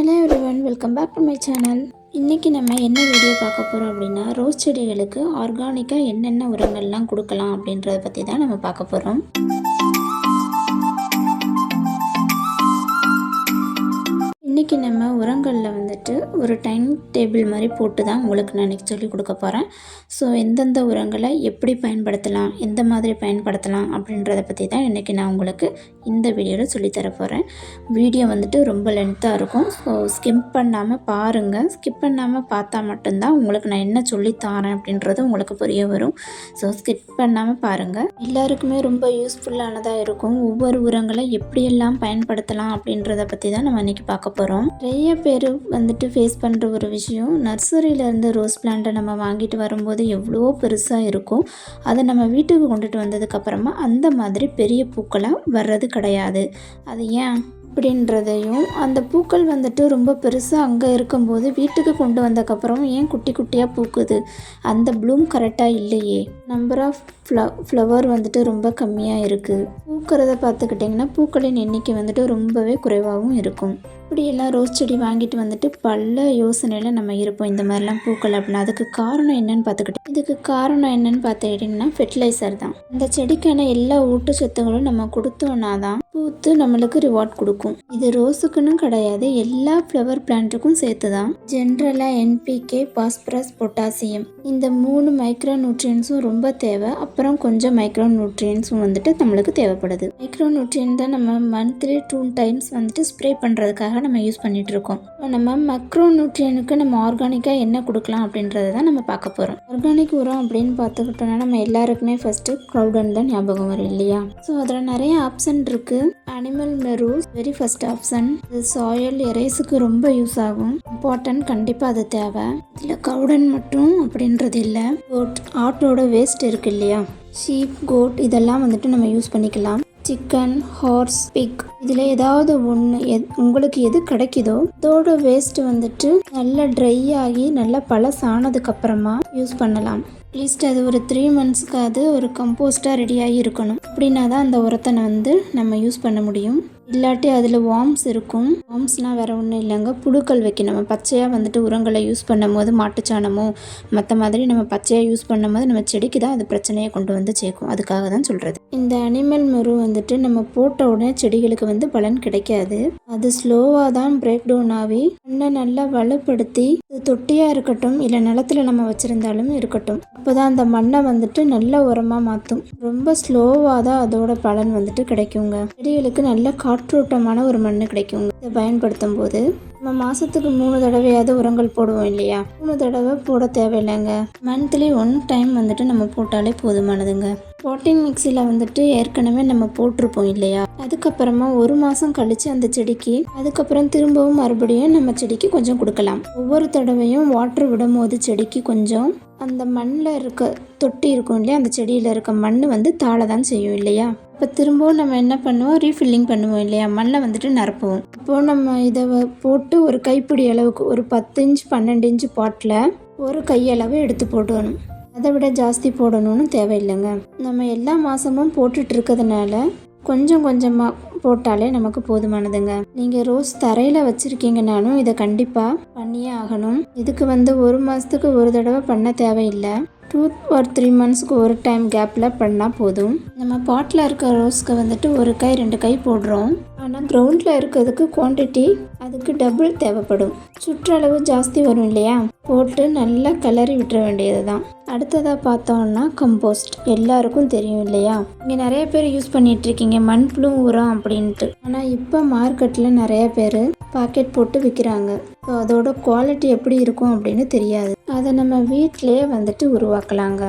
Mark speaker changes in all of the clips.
Speaker 1: Hello everyone, welcome back to my channel. இன்றைக்கி நம்ம என்ன வீடியோ பார்க்க போகிறோம் அப்படின்னா, ரோஸ் செடிகளுக்கு ஆர்கானிக்காக என்னென்ன உரங்கள்லாம் கொடுக்கலாம் அப்படின்றத பற்றி தான் நம்ம பார்க்க போகிறோம். இன்றைக்கி நம்ம உரங்களில் வந்துட்டு ஒரு டைம் டேபிள் மாதிரி போட்டு தான் உங்களுக்கு நான் இன்றைக்கி சொல்லிக் கொடுக்க போகிறேன். ஸோ எந்தெந்த உரங்களை எப்படி பயன்படுத்தலாம், எந்த மாதிரி பயன்படுத்தலாம் அப்படின்றத பற்றி தான் இன்றைக்கி நான் உங்களுக்கு இந்த வீடியோவில் சொல்லித்தர போகிறேன். வீடியோ வந்துட்டு ரொம்ப லென்த்தாக இருக்கும். ஸோ ஸ்கிப் பண்ணாமல் பாருங்கள். ஸ்கிப் பண்ணாமல் பார்த்தா மட்டும்தான் உங்களுக்கு நான் என்ன சொல்லித்தரேன் அப்படின்றது உங்களுக்கு புரிய வரும். ஸோ ஸ்கிப் பண்ணாமல் பாருங்கள். எல்லாருக்குமே ரொம்ப யூஸ்ஃபுல்லானதாக இருக்கும். ஒவ்வொரு உரங்களை எப்படியெல்லாம் பயன்படுத்தலாம் அப்படின்றத பற்றி தான் நம்ம இன்றைக்கி பார்க்க போகிறோம். நிறைய பேர் வந்துட்டு ஃபேஸ் பண்ணுற ஒரு விஷயம், நர்சரியிலேருந்து ரோஸ் பிளான்ட்டை நம்ம வாங்கிட்டு வரும்போது எவ்வளோ பெருசாக இருக்கும். அதை நம்ம வீட்டுக்கு கொண்டுட்டு வந்ததுக்கப்புறமா அந்த மாதிரி பெரிய பூக்களாக வர்றது கிடையாது. அது ஏன் அப்படின்றதையும், அந்த பூக்கள் வந்துட்டு ரொம்ப பெருசாக அங்கே இருக்கும்போது வீட்டுக்கு கொண்டு வந்ததுக்கப்புறம் ஏன் குட்டி குட்டியாக பூக்குது, அந்த ப்ளூம் கரெக்டாக இல்லையே, நம்பர் ஆஃப் ஃப்ளவர் வந்துட்டு ரொம்ப கம்மியாக இருக்குது. பூக்கிறத பார்த்துக்கிட்டிங்கன்னா பூக்களின் எண்ணிக்கை வந்துட்டு ரொம்பவே குறைவாகவும் இருக்கும். இப்படியெல்லாம் ரோஸ் செடி வாங்கிட்டு வந்துட்டு பல யோசனையில் நம்ம இருப்போம். இந்த மாதிரிலாம் பூக்கள் அப்படின்னா அதுக்கு காரணம் என்னன்னு பார்த்துக்கிட்டோம். இதுக்கு காரணம் என்னன்னு பார்த்துக்கிட்டிங்கன்னா ஃபெர்டிலைசர் தான். இந்த செடிக்கான எல்லா ஊட்டச்சத்துங்களும் நம்ம கொடுத்தோன்னா தான் பூத்து நம்மளுக்கு ரிவார்ட் கொடுக்கும். இது ரோஸுக்குன்னு கிடையாது, எல்லா ஃப்ளவர் பிளான்ட்டுக்கும் சேர்த்து தான். ஜென்ரலாக NPK, பாஸ்பரஸ், பொட்டாசியம் இந்த 3 மைக்ரோ நியூட்ரியன்ஸும் ரொம்ப தேவை. அப்புறம் கொஞ்சம் மைக்ரோ நியூட்ரியன்ஸும் வந்துட்டு நம்மளுக்கு தேவைப்படுது. மைக்ரோ நியூட்ரியன் தான் நம்ம மந்த்லி 2 டைம்ஸ் வந்துட்டு ஸ்ப்ரே பண்ணுறதுக்காக நம்ம யூஸ் பண்ணிட்டு இருக்கோம். நம்ம மைக்ரோ நியூட்ரியனுக்கு நம்ம ஆர்கானிக்காக என்ன கொடுக்கலாம் அப்படின்றத தான் நம்ம பார்க்க போகிறோம். ஆர்கானிக் உரம் அப்படின்னு பார்த்துக்கிட்டோம்னா நம்ம எல்லாருக்குமே ஃபர்ஸ்ட்டு க்ரௌடன் தான் ஞாபகம் வரும் இல்லையா? ஸோ அதில் நிறைய ஆப்ஷன் இருக்குது. Animal manures very first option. இது சாயில் எரேஸுக்கு ரொம்ப யூஸ் ஆகும். இம்பார்ட்டன்ட், கண்டிப்பாக அது தேவை. இதில் கவுடன் மட்டும் அப்படின்றது இல்லை, கோட், ஆட்டோட வேஸ்ட் இருக்கு இல்லையா, ஷீப், கோட் இதெல்லாம் வந்துட்டு நம்ம யூஸ் பண்ணிக்கலாம். சிக்கன், ஹார்ஸ், பிக் இதில் ஏதாவது ஒன்று உங்களுக்கு எது கிடைக்குதோ அதோட வேஸ்ட் வந்துட்டு நல்லா ட்ரை ஆகி நல்லா பழசானதுக்கப்புறமா யூஸ் பண்ணலாம். அட்லீஸ்ட் அது ஒரு 3 மந்த்ஸ்க்கு அது ஒரு கம்போஸ்டாக ரெடியாகி இருக்கணும். அப்படின்னா தான் அந்த உரத்தை வந்து நம்ம யூஸ் பண்ண முடியும். இல்லாட்டி அதில் வார்ம்ஸ் இருக்கும். வார்ம்ஸ்னால் வேறு ஒன்றும் இல்லைங்க, புழுக்கள் வைக்க நம்ம பச்சையாக வந்துட்டு உரங்களை யூஸ் பண்ணும் போது மாட்டுச்சாணமோ மற்ற மாதிரி நம்ம பச்சையாக யூஸ் பண்ணும் போது நம்ம செடிக்கு தான் அது பிரச்சனையை கொண்டு வந்து சேர்க்கும். அதுக்காக தான் சொல்கிறது. இந்த அனிமல் மெரு வந்துட்டு நம்ம போட்ட உடனே செடிகளுக்கு வந்து பலன் கிடைக்காது. அது ஸ்லோவாக தான் பிரேக் டவுன் ஆகி மண்ணை நல்லா வலுப்படுத்தி, இது தொட்டியாக இருக்கட்டும் இல்லை நிலத்தில் நம்ம வச்சுருந்தாலும் இருக்கட்டும், அப்போ தான் அந்த மண்ணை வந்துட்டு நல்ல உரமாக மாற்றும். ரொம்ப ஸ்லோவாக தான் அதோட பலன் வந்துட்டு கிடைக்குங்க. செடிகளுக்கு நல்ல காற்றோட்டமான ஒரு மண் கிடைக்குங்க. இதை பயன்படுத்தும் போது நம்ம மாதத்துக்கு 3 தடவையாவது உரங்கள் போடுவோம் இல்லையா? 3 தடவை போட தேவையில்லைங்க. மந்த்லி 1 டைம் வந்துட்டு நம்ம போட்டாலே போதுமானதுங்க. பாட்டிங் மிக்ஸியில் வந்துட்டு ஏற்கனவே நம்ம போட்டிருப்போம் இல்லையா, அதுக்கப்புறமா 1 மாதம் கழித்து அந்த செடிக்கு அதுக்கப்புறம் திரும்பவும் மறுபடியும் நம்ம செடிக்கு கொஞ்சம் கொடுக்கலாம். ஒவ்வொரு தடவையும் வாட்டர் விடும் போது செடிக்கு கொஞ்சம் அந்த மண்ணில் இருக்க தொட்டி இருக்கும் இல்லையா, அந்த செடியில் இருக்க மண் வந்து தாழ தான் செய்யும் இல்லையா. இப்போ திரும்பவும் நம்ம என்ன பண்ணுவோம், ரீஃபில்லிங் பண்ணுவோம் இல்லையா, மண்ணை வந்துட்டு நிரப்புவோம். இப்போது நம்ம இதை போட்டு ஒரு கைப்பிடி அளவுக்கு ஒரு 10 இன்ச் 12 இன்ச் பாட்டில் ஒரு கையளவு எடுத்து போடணும். அதை விட ஜாஸ்தி போடணும்னு தேவையில்லைங்க. நம்ம எல்லா மாதமும் போட்டுட்டு இருக்கிறதுனால கொஞ்சம் கொஞ்சமாக போட்டாலே நமக்கு போதுமானதுங்க. நீங்கள் ரோஸ் தரையில் வச்சுருக்கீங்கனாலும் இதை கண்டிப்பாக பண்ணியே ஆகணும். இதுக்கு வந்து 1 மாதத்துக்கு ஒரு தடவை பண்ண தேவையில்லை. 2 or 3 மந்த்ஸ்க்கு ஒரு டைம் கேப்பில் பண்ணால் போதும். நம்ம பாட்டில் இருக்க ரோஸ்க்கு வந்துட்டு 1 கை 2 கை போடுறோம். ஆனால் கிரவுண்டில் இருக்கிறதுக்கு குவான்டிட்டி அதுக்கு டபுள் தேவைப்படும். சுற்றளவு ஜாஸ்தி வரும் இல்லையா, போட்டு நல்லா கிளறி விட்டுற வேண்டியது தான். அடுத்ததாக பார்த்தோம்னா கம்போஸ்ட். எல்லாருக்கும் தெரியும் இல்லையா, இங்கே நிறைய பேர் யூஸ் பண்ணிகிட்ருக்கீங்க மண்புழு உரம் அப்படின்ட்டு. ஆனால் இப்போ மார்க்கெட்டில் நிறைய பேர் பாக்கெட் போட்டு விற்கிறாங்க. ஸோ அதோட குவாலிட்டி எப்படி இருக்கும் அப்படின்னு தெரியாது. அதை நம்ம வீட்டிலேயே வந்துட்டு உருவாக்கலாங்க.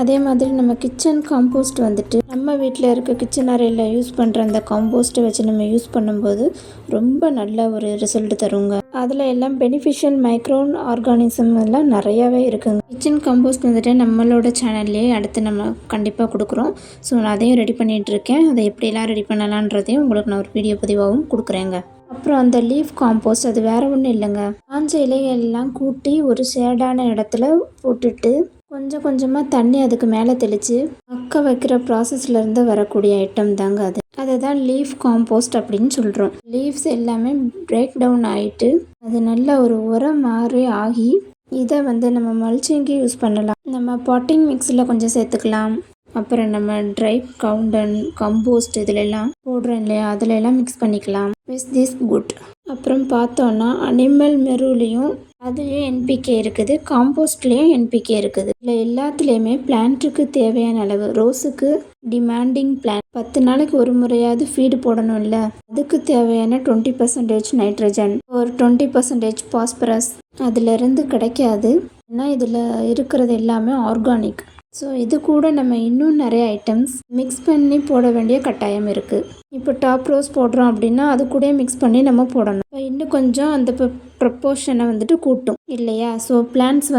Speaker 1: அதே மாதிரி நம்ம கிச்சன் காம்போஸ்ட் வந்துட்டு நம்ம வீட்டில் இருக்க கிச்சன் அறையில் யூஸ் பண்ணுற அந்த காம்போஸ்ட்டை வச்சு நம்ம யூஸ் பண்ணும்போது ரொம்ப நல்ல ஒரு ரிசல்ட் தருங்க. அதில் எல்லாம் பெனிஃபிஷியல் மைக்ரோ ஆர்கானிசம் எல்லாம் நிறையாவே இருக்குங்க. கிச்சன் காம்போஸ்ட் வந்துட்டு நம்மளோட சேனல்லேயே அடுத்து நம்ம கண்டிப்பாக கொடுக்குறோம். ஸோ நான் அதையும் ரெடி பண்ணிகிட்டு இருக்கேன். அதை எப்படிலாம் ரெடி பண்ணலான்றதையும் உங்களுக்கு நான் ஒரு வீடியோ பதிவாகவும் கொடுக்குறேங்க. அப்புறம் அந்த லீஃப் காம்போஸ்ட், அது வேறு ஒன்றும் இல்லைங்க, காஞ்ச இலைகள்லாம் கூட்டி ஒரு ஷேடான இடத்துல போட்டுட்டு கொஞ்சம் கொஞ்சமாக தண்ணி அதுக்கு மேலே தெளித்து மக்க வைக்கிற ப்ராசஸ்லேருந்து வரக்கூடிய ஐட்டம் தாங்க அது. அதை தான் லீஃப் காம்போஸ்ட் அப்படின்னு சொல்கிறோம். லீவ்ஸ் எல்லாமே பிரேக் டவுன் ஆகிட்டு அது நல்ல ஒரு உரம் மாதிரி ஆகி இதை நம்ம மல்ச்சிங்க்கு யூஸ் பண்ணலாம். நம்ம பாட்டிங் மிக்ஸில் கொஞ்சம் சேர்த்துக்கலாம். அப்புறம் நம்ம ட்ரை கவுண்டன் கம்போஸ்ட் இதிலெல்லாம் போடுறோம் இல்லையா, அதிலெல்லாம் மிக்ஸ் பண்ணிக்கலாம். With this good. அப்புறம் பார்த்தோன்னா அனிமல் மெருலையும் அதுலேயும் என்பிகே இருக்குது, காம்போஸ்ட்லேயும் என்பிகே இருக்குது. இதில் எல்லாத்துலேயுமே பிளான்ட்டுக்கு தேவையான அளவு, ரோஸுக்கு டிமாண்டிங் பிளான் 10 நாளைக்கு ஒரு முறையாவது ஃபீடு போடணும் இல்லை, அதுக்கு தேவையான 20% நைட்ரஜன், ஒரு 20% பாஸ்பரஸ் அதிலிருந்து கிடைக்காது. ஏன்னா இதில் இருக்கிறது எல்லாமே ஆர்கானிக். ஸோ இது கூட நம்ம இன்னும் நிறைய ஐட்டம்ஸ் மிக்ஸ் பண்ணி போட வேண்டிய கட்டாயம் இருக்குது. இப்போ டாப் ரோஸ் போடுறோம் அப்படின்னா அது கூட மிக்ஸ் பண்ணி நம்ம போடணும். இன்னும் கொஞ்சம் அந்த ப்ரப்போர்ஷனை கூட்டும் இல்லையா. ஸோ பிளான்ட்ஸ்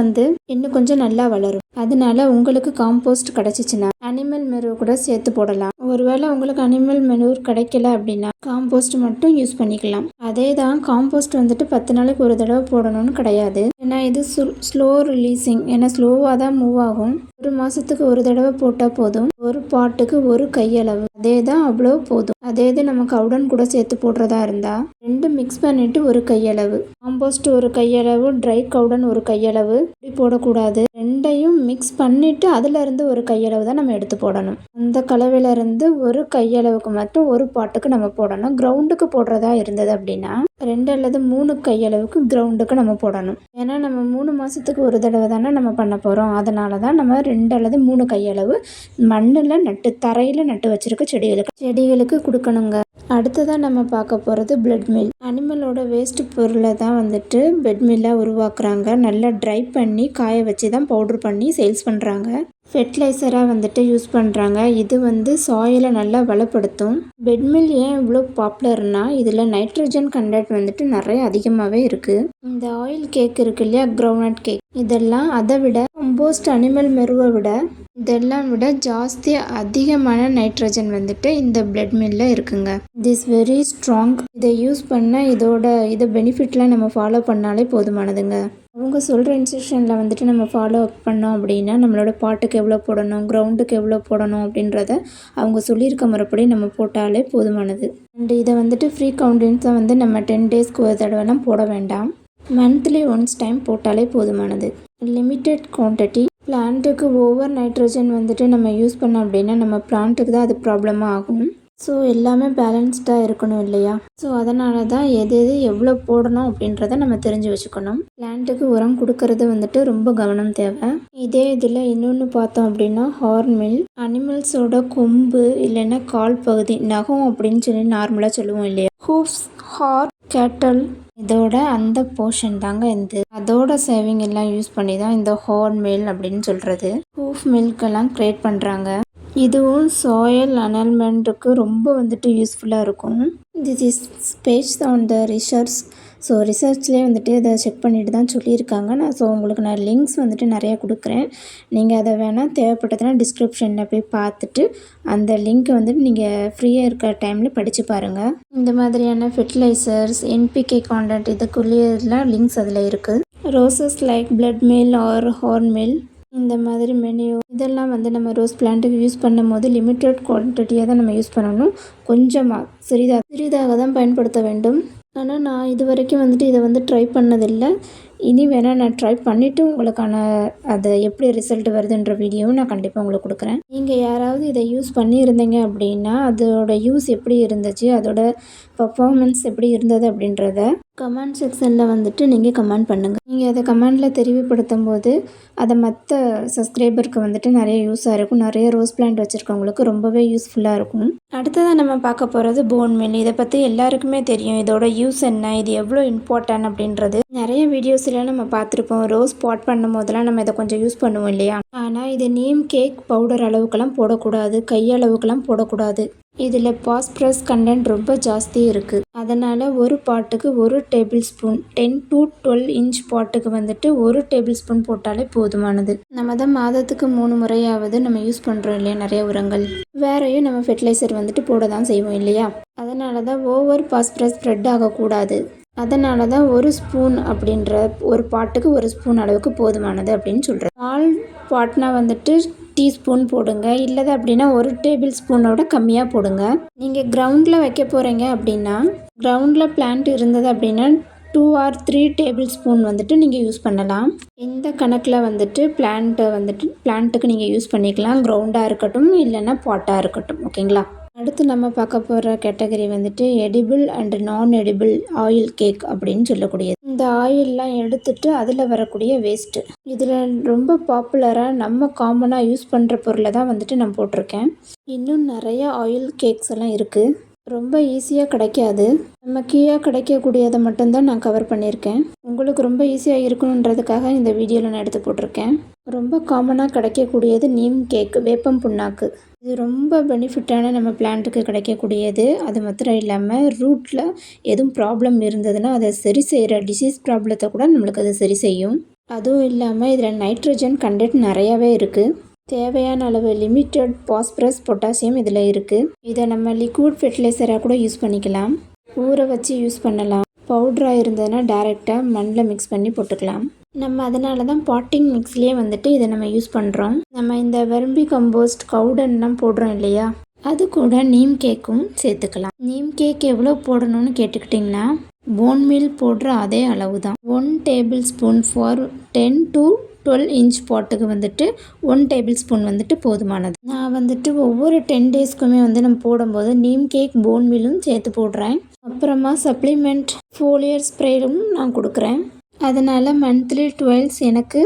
Speaker 1: இன்னும் கொஞ்சம் நல்லா வளரும். அதனால உங்களுக்கு காம்போஸ்ட் கிடச்சிச்சின்னா அனிமல் மெனூர் கூட சேர்த்து போடலாம். ஒருவேளை உங்களுக்கு அனிமல் மெனூர் கிடைக்கல அப்படின்னா காம்போஸ்ட் மட்டும் யூஸ் பண்ணிக்கலாம். அதே தான் காம்போஸ்ட் 10 நாளைக்கு ஒரு தடவை போடணும்னு கிடையாது. ஏன்னா இது ஸ்லோ ரிலீஸிங், ஏன்னா ஸ்லோவாக தான் மூவ் ஆகும். ஒரு மாதத்துக்கு ஒரு தடவை போட்டால் போதும். ஒரு பாட்டுக்கு ஒரு கையளவு, அதே தான் அவ்வளோ போதும். அதே இது நம்ம கவுடன் கூட சேர்த்து போடுறதா இருந்தால் 2 மிக்ஸ் பண்ணிவிட்டு ஒரு கையளவு காம்போஸ்ட், ஒரு கையளவு ட்ரை கவுடன், ஒரு கையளவு இப்படி போடக்கூடாது. ரெண்டையும் மிக்ஸ் பண்ணிவிட்டு அதிலிருந்து ஒரு கையளவு தான் நம்ம எடுத்து போடணும். அந்த கலவையிலேருந்து ஒரு கையளவுக்கு மட்டும் ஒரு பாட்டுக்கு நம்ம போடணும். கிரவுண்டுக்கு போடுறதா இருந்தது அப்படின்னா 2 அல்லது 3 கையளவுக்கு கிரவுண்டுக்கு நம்ம போடணும். ஏன்னா நம்ம 3 மாதத்துக்கு ஒரு தடவை தானே நம்ம பண்ண போகிறோம். அதனால தான் நம்ம 2 அல்லது 3 கையளவு மண்ணில் தரையில் நட்டு வச்சிருக்க செடிகளுக்கு கொடுக்கணுங்க. அடுத்ததான் நம்ம பார்க்க போகிறது பிளட் மில். அனிமலோட வேஸ்ட் பொருளை தான் பெட் மில்லாக உருவாக்குறாங்க. நல்லா ட்ரை பண்ணி காய வச்சு தான் பவுட்ரு பண்ணி சேல்ஸ் பண்ணுறாங்க. ஃபெர்டிலைசராக யூஸ் பண்ணுறாங்க. இது சாயிலை நல்லா வளப்படுத்தும். பெட் மில் ஏன் இவ்வளோ பாப்புலர்னா இதில் நைட்ரஜன் கண்டென்ட் நிறைய அதிகமாகவே இருக்குது. இந்த ஆயில் கேக் இருக்கு இல்லையா, கிரவுண்ட்நட் கேக், இதெல்லாம் அதை விட கம்போஸ்ட் அனிமல் மெருவை விட இதெல்லாம் விட ஜாஸ்தி அதிகமான நைட்ரஜன் இந்த பிளட் மில்லில் இருக்குங்க. This very strong. இதை யூஸ் பண்ண இதை பெனிஃபிட்லாம் நம்ம ஃபாலோ பண்ணாலே போதுமானதுங்க. அவங்க சொல்கிற இன்ஸ்ட்ரக்ஷனில் நம்ம ஃபாலோ அப் பண்ணோம் அப்படின்னா நம்மளோட பாட்டுக்கு எவ்வளோ போடணும், கிரவுண்டுக்கு எவ்வளோ போடணும் அப்படின்றத அவங்க சொல்லியிருக்க முறைப்படி நம்ம போட்டாலே போதுமானது. அண்ட் இதை ஃப்ரீ கவுண்டன்ஸை நம்ம 10 டேஸ்க்கு ஒரு தடவைலாம் போட வேண்டாம். மந்த்லி ஒன்ஸ் டைம் போட்டாலே போதுமானது. Limited quantity. பிளான்ட்டுக்கு ஓவர் நைட்ரஜன் நம்ம யூஸ் பண்ணோம் அப்படின்னா நம்ம பிளான்ட்டுக்கு தான் அது ப்ராப்ளமாக ஆகும். ஸோ எல்லாமே பேலன்ஸ்டாக இருக்கணும் இல்லையா. ஸோ அதனால தான் எது எவ்வளோ போடணும் அப்படின்றத நம்ம தெரிஞ்சு வச்சுக்கணும். பிளான்ட்டுக்கு உரம் கொடுக்கறது ரொம்ப கவனம் தேவை. இதே இதில் இன்னொன்று பார்த்தோம் அப்படின்னா ஹார்ன் மில். அனிமல்ஸோட கொம்பு இல்லைன்னா கால் பகுதி, நகம் அப்படின்னு சொல்லி நார்மலாக சொல்லுவோம் இல்லையா, ஹூஃப்ஸ், ஹார்ன், கேட்டல், இதோட அந்த போர்ஷன் தாங்க அதோட சேவிங் எல்லாம் யூஸ் பண்ணி தான் இந்த ஹார்ன் மில் அப்படின்னு சொல்கிறது. ஹூஃப் மில்கெல்லாம் க்ரியேட் பண்ணுறாங்க. இதுவும் சாயில் அனல்மெண்ட்டுக்கு ரொம்ப யூஸ்ஃபுல்லாக இருக்கும். This is based on the research. So ரிசர்ச்லேயே இதை செக் பண்ணிட்டு தான் சொல்லியிருக்காங்க. உங்களுக்கு நான் லிங்க்ஸ் நிறையா கொடுக்குறேன். நீங்கள் அதை வேணால் தேவைப்பட்டதுன்னா டிஸ்கிரிப்ஷனில் போய் பார்த்துட்டு அந்த லிங்க்கை நீங்கள் ஃப்ரீயாக இருக்கிற டைமில் படித்து பாருங்கள். இந்த மாதிரியான ஃபெர்டிலைசர்ஸ், என்பிகே கான்டென்ட் இதுக்குள்ளேயெல்லாம் லிங்க்ஸ் அதில் இருக்குது. Roses like blood meal or horn meal, இந்த மாதிரி மெனியூ இதெல்லாம் நம்ம ரோஸ் பிளான்ட்டுக்கு யூஸ் பண்ணும் போது லிமிட்டட் குவான்டிட்டியாக தான் நம்ம யூஸ் பண்ணணும். கொஞ்சமாக சிறிதாக தான் பயன்படுத்த வேண்டும். ஆனால் நான் இது வரைக்கும் இதை ட்ரை பண்ணதில்லை. இனி வேணால் நான் ட்ரை பண்ணிவிட்டு உங்களுக்கான அதை எப்படி ரிசல்ட் வருதுன்ற வீடியோவும் நான் கண்டிப்பாக உங்களுக்கு கொடுக்குறேன். நீங்கள் யாராவது இதை யூஸ் பண்ணியிருந்தீங்க அப்படின்னா அதோட யூஸ் எப்படி இருந்துச்சு, அதோட பர்ஃபார்மன்ஸ் எப்படி இருந்தது அப்படின்றத கமெண்ட் செக்ஷனில் நீங்கள் கமெண்ட் பண்ணுங்கள். நீங்கள் அதை கமெண்டில் தெரிவுபடுத்தும் போது அதை மற்ற சப்ஸ்கிரைபருக்கு நிறைய யூஸாக இருக்கும். நிறைய ரோஸ் பிளான்ட் வச்சுருக்கவங்களுக்கு ரொம்பவே யூஸ்ஃபுல்லாக இருக்கும். அடுத்ததாக நம்ம பார்க்க போகிறது போன் மில். இதை பற்றி எல்லாருக்குமே தெரியும். இதோட யூஸ் என்ன, இது எவ்வளோ இம்பார்ட்டன்ட் அப்படின்றது நிறைய வீடியோஸில் நம்ம பார்த்துருப்போம். ரோஸ் பாட் பண்ணும் போதெல்லாம் நம்ம இதை கொஞ்சம் யூஸ் பண்ணுவோம் இல்லையா. ஆனால் இது நீம் கேக் பவுடர் அளவுக்கெல்லாம் போடக்கூடாது, கையளவுக்கெல்லாம் போடக்கூடாது. இதில் பாஸ்பரஸ் கண்டென்ட் ரொம்ப ஜாஸ்தி இருக்குது. அதனால் ஒரு பாட்டுக்கு 1 டேபிள் ஸ்பூன், 10 to 12 இன்ச் பாட்டுக்கு 1 டேபிள் ஸ்பூன் போட்டாலே போதுமானது. நம்ம தான் மாதத்துக்கு 3 முறையாவது நம்ம யூஸ் பண்ணுறோம் இல்லையா நிறைய உரங்கள். வேறையும் நம்ம ஃபெர்டிலைசர் போட தான் செய்வோம் இல்லையா. அதனால தான் ஓவர் பாஸ்பரஸ் ஸ்ப்ரெட் ஆகக்கூடாது. அதனால தான் 1 ஸ்பூன் அப்படின்ற ஒரு பாட்டுக்கு 1 ஸ்பூன் அளவுக்கு போதுமானது அப்படின்னு சொல்கிறேன். பாட்னா வந்துட்டு டீஸ்பூன் போடுங்க. இல்லது அப்படின்னா 1 டேபிள் ஸ்பூனோட கம்மியாக போடுங்க. நீங்கள் கிரவுண்டில் வைக்க போகிறீங்க அப்படின்னா கிரவுண்டில் பிளான்ட் இருந்தது அப்படின்னா 2 or 3 டேபிள் ஸ்பூன் வந்துட்டு நீங்கள் யூஸ் பண்ணலாம். இந்த கணக்கில் வந்துட்டு பிளான்ட்டுக்கு நீங்கள் யூஸ் பண்ணிக்கலாம். கிரவுண்டாக இருக்கட்டும் இல்லைன்னா பாட்டாக இருக்கட்டும். ஓகேங்களா? அடுத்து நம்ம பார்க்க போகிற கேட்டகரி வந்துட்டு எடிபிள் அண்ட் நான் எடிபிள் ஆயில் கேக் அப்படின்னு சொல்லக்கூடியது. இந்த ஆயிலெலாம் எடுத்துட்டு அதில் வரக்கூடிய வேஸ்ட்டு. இதில் ரொம்ப பாப்புலராக நம்ம காமனாக யூஸ் பண்ணுற பொருளை தான் வந்துட்டு நான் போட்டிருக்கேன். இன்னும் நிறைய ஆயில் கேக்ஸ் எல்லாம் இருக்குது. ரொம்ப ஈஸியாக கிடைக்காது. நம்ம கீழாக கிடைக்கக்கூடியதை மட்டும்தான் நான் கவர் பண்ணியிருக்கேன். உங்களுக்கு ரொம்ப ஈஸியாக இருக்கணுன்றதுக்காக இந்த வீடியோவில் நான் எடுத்து போட்டிருக்கேன். ரொம்ப காமனாக கிடைக்கக்கூடியது நீம் கேக், வேப்பம் புண்ணாக்கு. இது ரொம்ப பெனிஃபிட்டான நம்ம பிளான்ட்டுக்கு கிடைக்கக்கூடியது. அது மாத்திரம் இல்லாமல் ரூட்டில் எதுவும் ப்ராப்ளம் இருந்ததுன்னா அதை சரி செய்கிற டிசீஸ் ப்ராப்ளத்தை கூட நம்மளுக்கு அது சரி செய்யும். அதுவும் இல்லாமல் இதில் நைட்ரஜன் கண்டென்ட் நிறையாவே இருக்குது. தேவையான அளவு லிமிட்டட் பாஸ்பரஸ், பொட்டாசியம் இதில் இருக்குது. இதை நம்ம லிக்விட் ஃபெர்டிலைசராக கூட யூஸ் பண்ணிக்கலாம். ஊற வச்சு யூஸ் பண்ணலாம். பவுட்ராக இருந்ததுன்னா டைரெக்டாக மண்ணில் மிக்ஸ் பண்ணி போட்டுக்கலாம். நம்ம அதனால தான் பாட்டிங் மிக்ஸ்லேயே வந்துட்டு இதை நம்ம யூஸ் பண்ணுறோம். நம்ம இந்த வெர்மி கம்போஸ்ட், கவுடன்லாம் போடுறோம் இல்லையா, அது கூட நீம் கேக்கும் சேர்த்துக்கலாம். நீம் கேக் எவ்வளோ போடணும்னு கேட்டுக்கிட்டிங்கன்னா போன் மீல் போடுற அதே அளவு தான். 1 table spoon for 10 to 12 inch பாட்டுக்கு வந்துட்டு 1 டேபிள் ஸ்பூன் வந்துட்டு போதுமானது. நான் வந்துட்டு ஒவ்வொரு 10 டேஸ்க்குமே வந்து நம்ம போடும்போது நீம் கேக், போன் மீலும் சேர்த்து போடுறேன். அப்புறமா சப்ளிமெண்ட் ஃபோலியர் ஸ்ப்ரேயும் நான் கொடுக்குறேன். அதனால் மந்த்லி 12 எனக்கு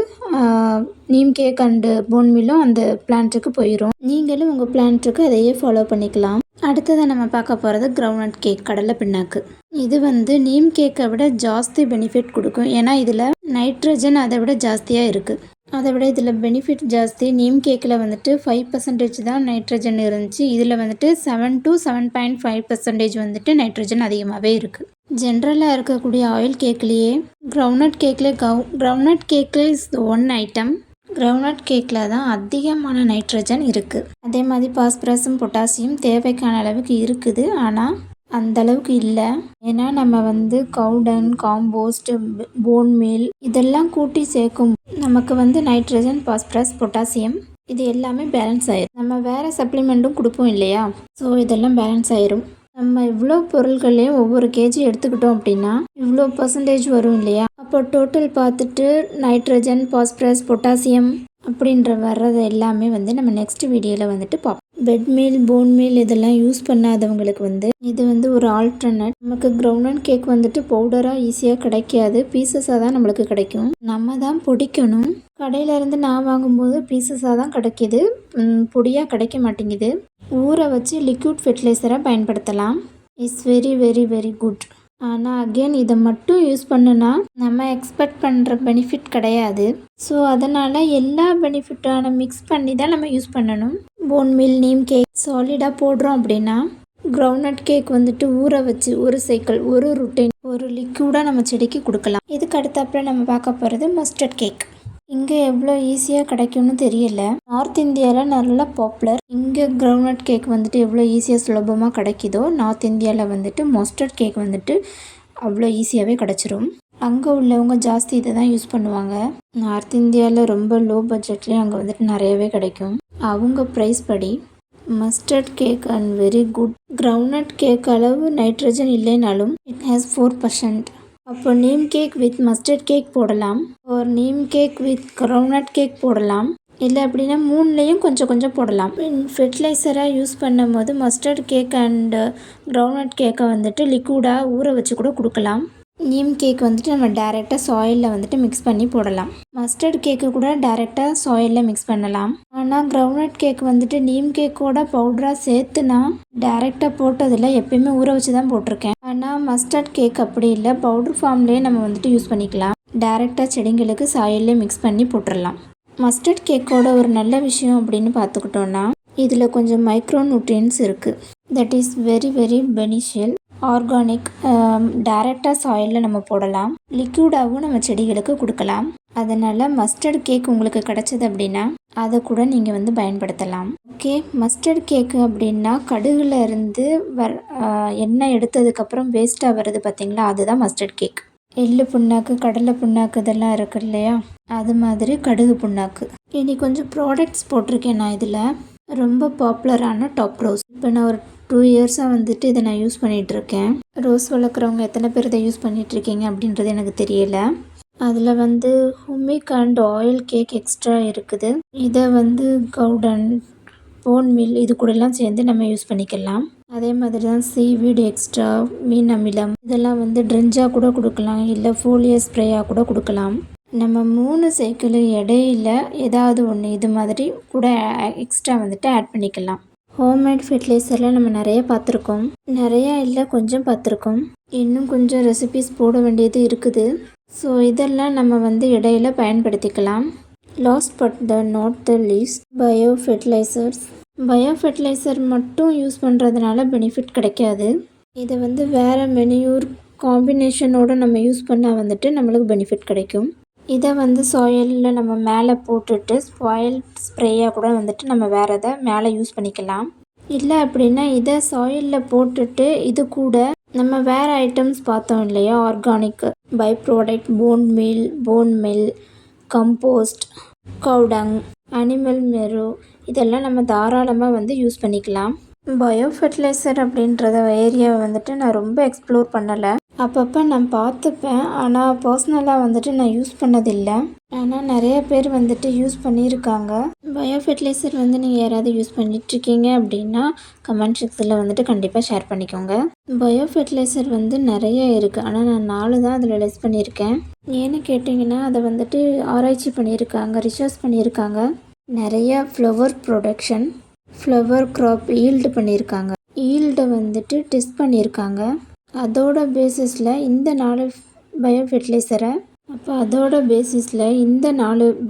Speaker 1: நீம் கேக் அண்டு போன் மீலும் அந்த பிளான்ட்டுக்கு போயிடும். நீங்களும் உங்கள் பிளான்ட்டுக்கு அதையே ஃபாலோ பண்ணிக்கலாம். அடுத்ததாக நம்ம பார்க்க போகிறது கிரவுண்ட்நட் கேக், கடலை பிண்ணாக்கு. இது வந்து நீம் கேக்கை விட ஜாஸ்தி பெனிஃபிட் கொடுக்கும். ஏன்னா இதில் நைட்ரஜன் அதை விட ஜாஸ்தியாக இருக்குது. அதை விட இதில் பெனிஃபிட் ஜாஸ்தி. நீம் கேக்கில் வந்துட்டு 5% தான் நைட்ரஜன் இருந்துச்சு. இதில் வந்துட்டு 7 to 7.5% வந்துட்டு நைட்ரஜன் அதிகமாகவே இருக்குது. ஜென்ரலாக இருக்கக்கூடிய ஆயில் கேக்லேயே கிரவுண்ட்நட் கேக்கில் இஸ் ஒன் ஐட்டம். கிரவுண்ட்நட் கேக்கில் தான் அதிகமான நைட்ரஜன் இருக்குது. அதே மாதிரி பாஸ்பரஸும் பொட்டாசியம் தேவைக்கான அளவுக்கு இருக்குது. ஆனால் அந்த அளவுக்கு இல்லை. ஏன்னா நம்ம வந்து கவுடன், காம்போஸ்ட், போன் மீல் இதெல்லாம் கூட்டி சேர்க்கும் நமக்கு வந்து நைட்ரஜன், பாஸ்பரஸ், பொட்டாசியம் இது எல்லாமே பேலன்ஸ் ஆயிரும். நம்ம வேறு சப்ளிமெண்ட்டும் கொடுப்போம் இல்லையா, ஸோ இதெல்லாம் பேலன்ஸ் ஆயிரும். நம்ம இவ்வளோ பொருட்களையும் ஒவ்வொரு கேஜி எடுத்துக்கிட்டோம் அப்படின்னா இவ்வளோ பர்சன்டேஜ் வரும் இல்லையா. அப்போ டோட்டல் பார்த்துட்டு நைட்ரஜன், பாஸ்பரஸ், பொட்டாசியம் அப்படின்ற வர்றது எல்லாமே வந்து நம்ம நெக்ஸ்ட் வீடியோவில் வந்துட்டு பார்ப்போம். பெட் மீல், போன் மீல் இதெல்லாம் யூஸ் பண்ணாதவங்களுக்கு வந்து இது வந்து ஒரு ஆல்டர்னேட். நமக்கு கிரவுண்ட்நட் கேக் வந்துட்டு பவுடராக ஈஸியாக கிடைக்காது. பீசஸாக தான் நம்மளுக்கு கிடைக்கும். நம்ம தான் பொடிக்கணும். கடையிலேருந்து நான் வாங்கும்போது பீசஸாக தான் கிடைக்கிது, பொடியாக கிடைக்க மாட்டேங்குது. ஊற வச்சு லிக்விட் ஃபெர்டிலைசராக பயன்படுத்தலாம். It's very very very good. ஆனால் அகெயின் இதை மட்டும் யூஸ் பண்ணுனா நம்ம எக்ஸ்பெக்ட் பண்ணுற பெனிஃபிட் கிடையாது. ஸோ அதனால் எல்லா பெனிஃபிட்டான மிக்ஸ் பண்ணி தான் நம்ம யூஸ் பண்ணணும். போன் மீல், நீம் கேக் சாலிடாக போடுறோம் அப்படின்னா கிரவுண்ட்நட் கேக் வந்துட்டு ஊற வச்சு ஒரு சைக்கிள், ஒரு ருட்டீன், ஒரு லிக்விடாக நம்ம செடிக்கு கொடுக்கலாம். இதுக்கு அடுத்தப்பறம் நம்ம பார்க்க போகிறது மஸ்டர்ட் கேக். இங்கே எவ்வளோ ஈஸியாக கிடைக்கும்னு தெரியல. நார்த் இந்தியாவில் நல்லா பாப்புலர். இங்கே கிரவுண்ட்நட் கேக் வந்துட்டு எவ்வளோ ஈஸியாக சுலபமாக கிடைக்குதோ நார்த் இந்தியாவில் வந்துட்டு மஸ்டர்ட் கேக் வந்துட்டு அவ்வளோ ஈஸியாகவே கிடச்சிரும். அங்கே உள்ளவங்க ஜாஸ்தி இதை தான் யூஸ் பண்ணுவாங்க. நார்த் இந்தியாவில் ரொம்ப லோ பட்ஜெட்லேயும் அங்கே வந்துட்டு நிறையவே கிடைக்கும். அவங்க ப்ரைஸ் படி mustard cake and very good. Groundnut cake அளவு நைட்ரஜன் இல்லைனாலும் இட் ஹேஸ் 4%. அப்போ neem cake with mustard cake போடலாம், ஒரு neem cake with groundnut cake போடலாம். இல்லை அப்படின்னா 3லேயும் கொஞ்சம் கொஞ்சம் போடலாம். ஃபெர்டிலைசராக யூஸ் பண்ணும் போது மஸ்டர்ட் கேக் அண்டு கிரவுண்ட்நட் கேக்கை வந்துட்டு லிக்விடாக ஊற வச்சு கூட கொடுக்கலாம். நீம் கேக் வந்துட்டு நம்ம டைரெக்டாக சாயிலில் வந்துட்டு மிக்ஸ் பண்ணி போடலாம். மஸ்டர்ட் கேக்கு கூட டைரெக்டாக சாயிலில் மிக்ஸ் பண்ணலாம். ஆனால் கிரவுண்ட்நட் கேக் வந்துட்டு நீம் கேக்கோட பவுடராக சேர்த்துனா டைரெக்டாக போட்டதில் எப்பயுமே ஊற வச்சு தான் போட்டிருக்கேன். ஆனால் மஸ்டர்ட் கேக் அப்படி இல்லை, பவுடர் ஃபார்ம்லேயே நம்ம வந்துட்டு யூஸ் பண்ணிக்கலாம். டைரெக்டாக செடிங்களுக்கு சாயிலே மிக்ஸ் பண்ணி போட்டுடலாம். மஸ்டர்ட் கேக்கோட ஒரு நல்ல விஷயம் அப்படின்னு பார்த்துக்கிட்டோன்னா இதில் கொஞ்சம் மைக்ரோ நியூட்ரியன்ஸ் இருக்குது. That is very very beneficial. Organic, டைரெக்டாக சாயிலில் நம்ம போடலாம். லிக்விடாகவும் நம்ம செடிகளுக்கு கொடுக்கலாம். அதனால் மஸ்டர்ட் கேக் உங்களுக்கு கிடச்சிது அப்படின்னா அதை கூட நீங்கள் வந்து பயன்படுத்தலாம். ஓகே, மஸ்டர்ட் கேக்கு அப்படின்னா கடுகுல இருந்து எண்ணெய் எடுத்ததுக்கப்புறம் வேஸ்ட்டாக வருது பார்த்தீங்களா, அதுதான் மஸ்டர்ட் கேக். எள்ளு புண்ணாக்கு, கடலை புண்ணாக்கு இதெல்லாம் இருக்கு இல்லையா, அது மாதிரி கடுகு புண்ணாக்கு. இனி கொஞ்சம் ப்ராடக்ட்ஸ் போட்டிருக்கேன் நான் இதில். ரொம்ப பாப்புலரான டாப் ரோஸ். இப்போ நான் ஒரு 2 இயர்ஸாக வந்துட்டு இதை நான் யூஸ் பண்ணிகிட்ருக்கேன். ரோஸ் வளர்க்குறவங்க எத்தனை பேர் இதை யூஸ் பண்ணிகிட்ருக்கீங்க அப்படின்றது எனக்கு தெரியல. அதில் வந்து ஹுமிக் அண்ட் ஆயில் கேக் எக்ஸ்ட்ரா இருக்குது. இதை வந்து கவுடன், போன் மில் இது கூடலாம் சேர்ந்து நம்ம யூஸ் பண்ணிக்கலாம். அதே மாதிரி தான் சீவீடு எக்ஸ்ட்ரா, மீன் அமிலம் இதெல்லாம் வந்து ட்ரிஞ்சாக கூட கொடுக்கலாம், இல்லை ஃபோலியர் ஸ்ப்ரேயாக கூட கொடுக்கலாம். நம்ம 3 சைக்கிள் இடையில ஏதாவது ஒன்று இது மாதிரி கூட எக்ஸ்ட்ரா வந்துட்டு ஆட் பண்ணிக்கலாம். ஹோம்மேட் ஃபெர்டிலைசரில் நம்ம நிறைய பார்த்துருக்கோம், நிறையா இல்லை கொஞ்சம் பார்த்துருக்கோம். இன்னும் கொஞ்சம் ரெசிபீஸ் போட வேண்டியது இருக்குது. ஸோ இதெல்லாம் நம்ம வந்து இடையில பயன்படுத்திக்கலாம். Last but the not the least, bio fertilizers. Bio fertilizer மட்டும் யூஸ் பண்ணுறதுனால பெனிஃபிட் கிடைக்காது. இதை வந்து வேறு மெனியூர் காம்பினேஷனோடு நம்ம யூஸ் பண்ணால் வந்துட்டு நம்மளுக்கு பெனிஃபிட் கிடைக்கும். இதை வந்து சாயிலில் நம்ம மேலே போட்டுட்டு சாயில் ஸ்ப்ரேயாக கூட வந்துட்டு நம்ம வேறு எதை மேலே யூஸ் பண்ணிக்கலாம். இல்லை அப்படின்னா இதை சாயிலில் போட்டுட்டு இது கூட நம்ம வேறு ஐட்டம்ஸ் பார்த்தோம் இல்லையா, organic by product, bone meal, compost, cow dung, animal manure இதெல்லாம் நம்ம தாராளமாக வந்து யூஸ் பண்ணிக்கலாம். பயோ ஃபெர்டிலைசர் அப்படின்றத ஏரியாவை வந்துட்டு நான் ரொம்ப எக்ஸ்ப்ளோர் பண்ணலை. அப்பப்போ நான் பார்த்துப்பேன், ஆனால் பர்சனலாக வந்துட்டு நான் யூஸ் பண்ணதில்லை. ஆனால் நிறைய பேர் வந்துட்டு யூஸ் பண்ணியிருக்காங்க. பயோ ஃபெர்டிலைசர் வந்து நீங்கள் யாராவது யூஸ் பண்ணிகிட்ருக்கீங்க அப்படின்னா கமெண்ட் செக்ஷனில் வந்துட்டு கண்டிப்பாக ஷேர் பண்ணிக்கோங்க. பயோ ஃபெர்டிலைசர் வந்து நிறைய இருக்குது, ஆனால் நான் 4 தான் அதில் லிஸ்ட் பண்ணியிருக்கேன். ஏன்னு கேட்டிங்கன்னா அதை வந்துட்டு ஆராய்ச்சி பண்ணியிருக்காங்க, ரிசர்ச் பண்ணியிருக்காங்க. நிறையா flower production, flower crop yield பண்ணியிருக்காங்க, ஈல்டை வந்துட்டு டெஸ்ட் பண்ணியிருக்காங்க. அதோட பேசிஸில் இந்த 4 பயோ ஃபெர்டிலைசரை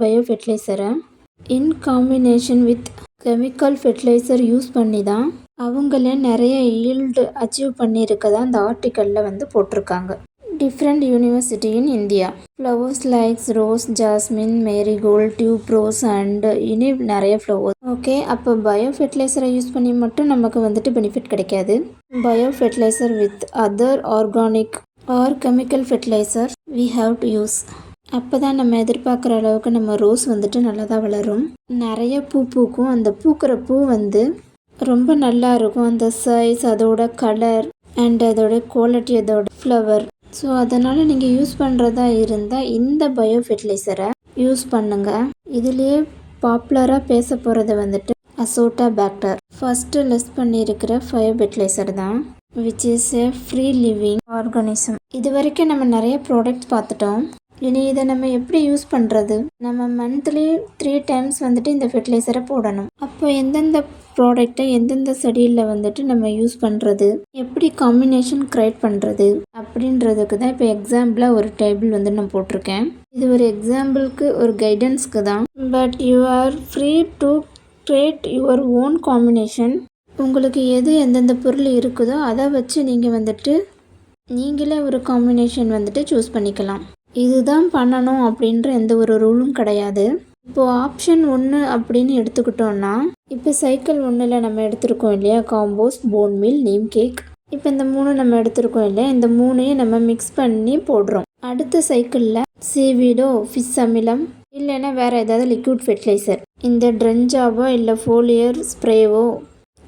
Speaker 1: பயோ ஃபெர்டிலைசரை in combination with chemical fertiliser use பண்ணி தான் அவங்களே நிறைய ஈல்டு அச்சீவ் பண்ணியிருக்கதா அந்த ஆர்டிக்கலில் வந்து போட்டிருக்காங்க. Different university in India, flowers likes rose, jasmine, marigold, tuberose and இனி நிறைய ஃப்ளவர்ஸ். ஓகே, அப்போ பயோ ஃபெர்டிலைசரை யூஸ் பண்ணி மட்டும் நமக்கு வந்துட்டு பெனிஃபிட் கிடைக்காது. Bio fertilizer with other organic or chemical fertilizer we have to use. அப்போ தான் நம்ம எதிர்பார்க்குற அளவுக்கு நம்ம ரோஸ் வந்துட்டு நல்லா தான் வளரும், நிறைய பூ பூக்கும். அந்த பூக்கிற பூ வந்து ரொம்ப நல்லா இருக்கும், அந்த சைஸ், அதோட கலர் அண்ட் அதோட குவாலிட்டி, அதோட ஃப்ளவர். ஸோ அதனால் நீங்கள் யூஸ் பண்ணுறதா இருந்தால் இந்த பயோ ஃபெர்டிலைசரை யூஸ் பண்ணுங்கள். இதுலேயே பாப்புலராக பேச போகிறது வந்துட்டு அசோட்டா பாக்டர். ஃபஸ்ட்டு லிஸ்ட் பண்ணியிருக்கிற பயோ ஃபெர்டிலைசர் தான், which is a free living organism. இது வரைக்கும் நம்ம நிறைய ப்ராடக்ட்ஸ் பார்த்துட்டோம். இனி இதை நம்ம எப்படி யூஸ் பண்ணுறது? நம்ம மந்த்லி 3 டைம்ஸ் வந்துட்டு இந்த ஃபெர்டிலைசரை போடணும். அப்போ எந்தெந்த ப்ராடக்டை எந்தெந்த செடியில் வந்துட்டு நம்ம யூஸ் பண்ணுறது, எப்படி காம்பினேஷன் க்ரியேட் பண்ணுறது அப்படின்றதுக்கு தான் இப்போ எக்ஸாம்பிளாக ஒரு டேபிள் வந்து நான் போட்டிருக்கேன். இது ஒரு எக்ஸாம்பிளுக்கு, ஒரு கைடன்ஸ்க்கு தான். But you are free to create your own combination. உங்களுக்கு எது எந்தெந்த பொருள் இருக்குதோ அதை வச்சு நீங்கள் வந்துட்டு நீங்களே ஒரு காம்பினேஷன் வந்துட்டு சூஸ் பண்ணிக்கலாம். இதுதான் பண்ணணும் அப்படின்ற எந்த ஒரு ரூலும் கிடையாது. இப்போது ஆப்ஷன் 1 அப்படின்னு எடுத்துக்கிட்டோன்னா, இப்போ சைக்கிள் 1ல் நம்ம எடுத்துருக்கோம் இல்லையா, compost, phone mill, neem cake. இப்போ இந்த 3 நம்ம எடுத்துருக்கோம் இல்லையா, இந்த 3ஐயும் நம்ம மிக்ஸ் பண்ணி போடுறோம். அடுத்த சைக்கிளில் சீவீடோ, ஃபிஷ் அமிலம், இல்லைன்னா வேறு ஏதாவது லிக்விட் ஃபெர்டிலைசர், இந்த ட்ரெஞ்சாவோ இல்லை ஃபோலியர் ஸ்ப்ரேவோ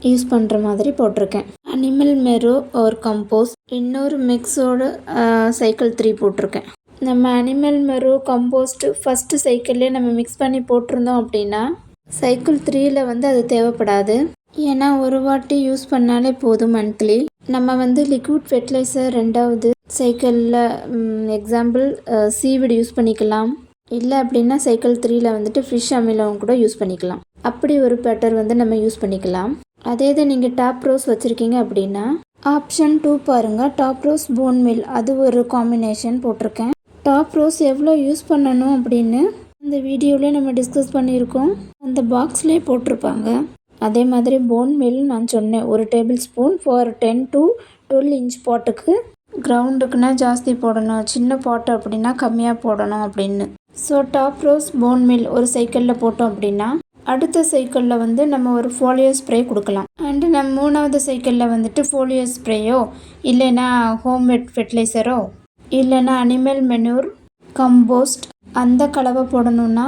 Speaker 1: யூஸ் பண்ணுற மாதிரி போட்டிருக்கேன். அனிமல் மெரு ஒரு கம்போஸ்ட், இன்னொரு மிக்ஸோட சைக்கிள் 3 போட்டிருக்கேன். நம்ம அனிமல் மெரு கம்போஸ்ட்டு ஃபஸ்ட்டு சைக்கிள்லேயே நம்ம மிக்ஸ் பண்ணி போட்டிருந்தோம் அப்படின்னா சைக்கிள் 3ல் வந்து அது தேவைப்படாது. ஏன்னா ஒரு வாட்டி யூஸ் பண்ணாலே போதும் மந்த்லி. நம்ம வந்து லிக்விட் ஃபெர்டிலைசர் 2வது சைக்கிளில் எக்ஸாம்பிள் சீவிடு யூஸ் பண்ணிக்கலாம், இல்லை அப்படின்னா சைக்கிள் 3ல் வந்துட்டு ஃபிஷ் அமிலம் கூட யூஸ் பண்ணிக்கலாம். அப்படி ஒரு பேட்டர் வந்து நம்ம யூஸ் பண்ணிக்கலாம். அதே இது நீங்கள் டாப் ரோஸ் வச்சுருக்கீங்க அப்படின்னா ஆப்ஷன் 2 பாருங்கள், டாப் ரோஸ், போன் மில், அது ஒரு காம்பினேஷன் போட்டிருக்கேன். டாப் ரோஸ் எவ்வளோ யூஸ் பண்ணணும் அப்படின்னு அந்த வீடியோவிலே நம்ம டிஸ்கஸ் பண்ணியிருக்கோம், அந்த பாக்ஸ்லேயே போட்டிருப்பாங்க. அதே மாதிரி போன் மில் நான் சொன்னேன், ஒரு table spoon for 10 to 12 inch பாட்டுக்கு. கிரவுண்டுக்குன்னா ஜாஸ்தி போடணும், சின்ன பாட்டு அப்படின்னா கம்மியாக போடணும் அப்படின்னு. So top rose, phone mill ஒரு சைக்கிளில் போட்டோம் அப்படின்னா அடுத்த சைக்கிளில் வந்து நம்ம ஒரு ஃபோலியர் ஸ்ப்ரே கொடுக்கலாம். அண்டு நம்ம 3வது சைக்கிளில் வந்துட்டு ஃபோலியர் ஸ்ப்ரேயோ இல்லைன்னா ஹோம்மேட் ஃபெர்டிலைசரோ இல்லைன்னா அனிமல் மெனூர், கம்போஸ்ட் அந்த கலவை போடணுன்னா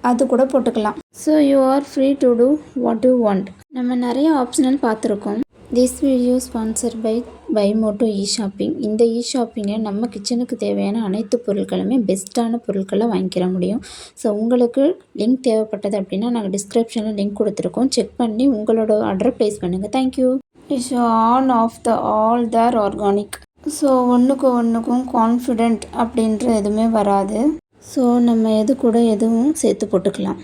Speaker 1: அது கூட போட்டுக்கலாம். So you are free to do what you want. நம்ம நிறைய ஆப்ஷனல் பார்த்துருக்கோம். திஸ் வீடியோ ஸ்பான்சர் பை பைமோட்டோ ஷாப்பிங். இந்த ஷாப்பிங்கில் நம்ம கிச்சனுக்கு தேவையான அனைத்து பொருட்களுமே பெஸ்ட்டான பொருட்களை வாங்கிக்கிற முடியும். ஸோ உங்களுக்கு லிங்க் தேவைப்பட்டது அப்படின்னா நாங்கள் டிஸ்கிரிப்ஷனில் லிங்க் கொடுத்துருக்கோம். செக் பண்ணி உங்களோட ஆர்டரை ப்ளேஸ் பண்ணுங்கள். Thank you. Is on of the all தர் ஆர்கானிக். ஸோ ஒன்றுக்கும் கான்ஃபிடென்ட் அப்படின்ற எதுவுமே வராது. ஸோ நம்ம எது கூட எதுவும் சேர்த்து போட்டுக்கலாம்.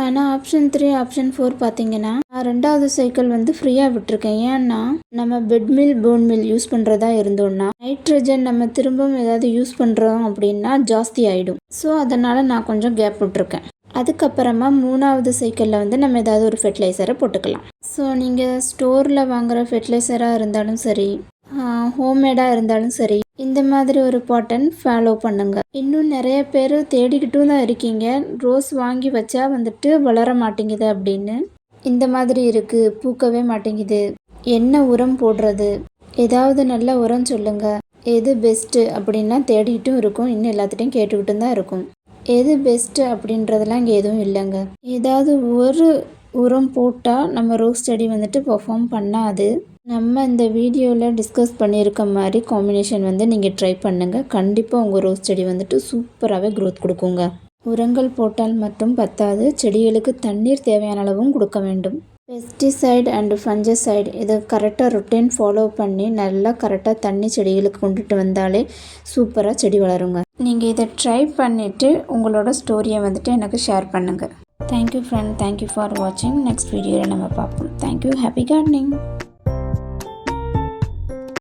Speaker 1: ஆனால் ஆப்ஷன் 3 ஆப்ஷன் 4 பார்த்தீங்கன்னா நான் 2வது சைக்கிள் ஃப்ரீயாக விட்டுருக்கேன். ஏன்னா நம்ம பெட் மில் போன் மில் யூஸ் பண்ணுறதா இருந்தோம்னா நைட்ரஜன் நம்ம திரும்பவும் ஏதாவது யூஸ் பண்ணுறோம் அப்படின்னா ஜாஸ்தி ஆகிடும். ஸோ அதனால் நான் கொஞ்சம் கேப் விட்டுருக்கேன். அதுக்கப்புறமா 3வது சைக்கிளில் நம்ம ஏதாவது ஒரு ஃபெர்டிலைசரை போட்டுக்கலாம். ஸோ நீங்கள் ஸ்டோரில் வாங்குகிற ஃபெர்டிலைசராக இருந்தாலும் சரி, ஹோம்மேடாக இருந்தாலும் சரி, இந்த மாதிரி ஒரு பாட்டன் ஃபாலோ பண்ணுங்க. இன்னும் நிறைய பேர் தேடிக்கிட்டும் தான் இருக்கீங்க. ரோஸ் வாங்கி வச்சா வளர மாட்டேங்குது அப்படின்னு, இந்த மாதிரி இருக்குது, பூக்கவே மாட்டேங்குது, என்ன உரம் போடுறது, ஏதாவது நல்ல உரம் சொல்லுங்கள், எது பெஸ்ட்டு அப்படின்லாம் தேடிக்கிட்டும் இருக்கும். இன்னும் எல்லாத்துட்டையும் கேட்டுக்கிட்டும் தான் இருக்கும். எது பெஸ்ட்டு அப்படின்றதெல்லாம் இங்கே எதுவும் இல்லைங்க. ஏதாவது ஒரு உரம் போட்டால் நம்ம ரோஸ் செடி பெர்ஃபார்ம் பண்ணாது. நம்ம இந்த வீடியோவில் டிஸ்கஸ் பண்ணியிருக்க மாதிரி காம்பினேஷன் நீங்கள் ட்ரை பண்ணுங்கள். கண்டிப்பாக உங்கள் ரோஸ் செடி சூப்பராகவே க்ரோத் கொடுக்குங்க. உரங்கள் போட்டால் மட்டும் பத்தாது, செடிகளுக்கு தண்ணீர் தேவையான அளவும் கொடுக்க வேண்டும். பெஸ்டிசைட் அண்டு ஃபஞ்சசைட் இதை கரெக்டாக ரொட்டீன் ஃபாலோ பண்ணி நல்லா கரெக்டாக தண்ணி செடிகளுக்கு கொண்டுட்டு வந்தாலே சூப்பராக செடி வளருங்க. நீங்கள் இதை ட்ரை பண்ணிவிட்டு உங்களோட ஸ்டோரியை எனக்கு ஷேர் பண்ணுங்கள். Thank you friend. தேங்க்யூ ஃபார் வாட்சிங். நெக்ஸ்ட் வீடியோவில் நம்ம பார்ப்போம். தேங்க்யூ. Happy gardening.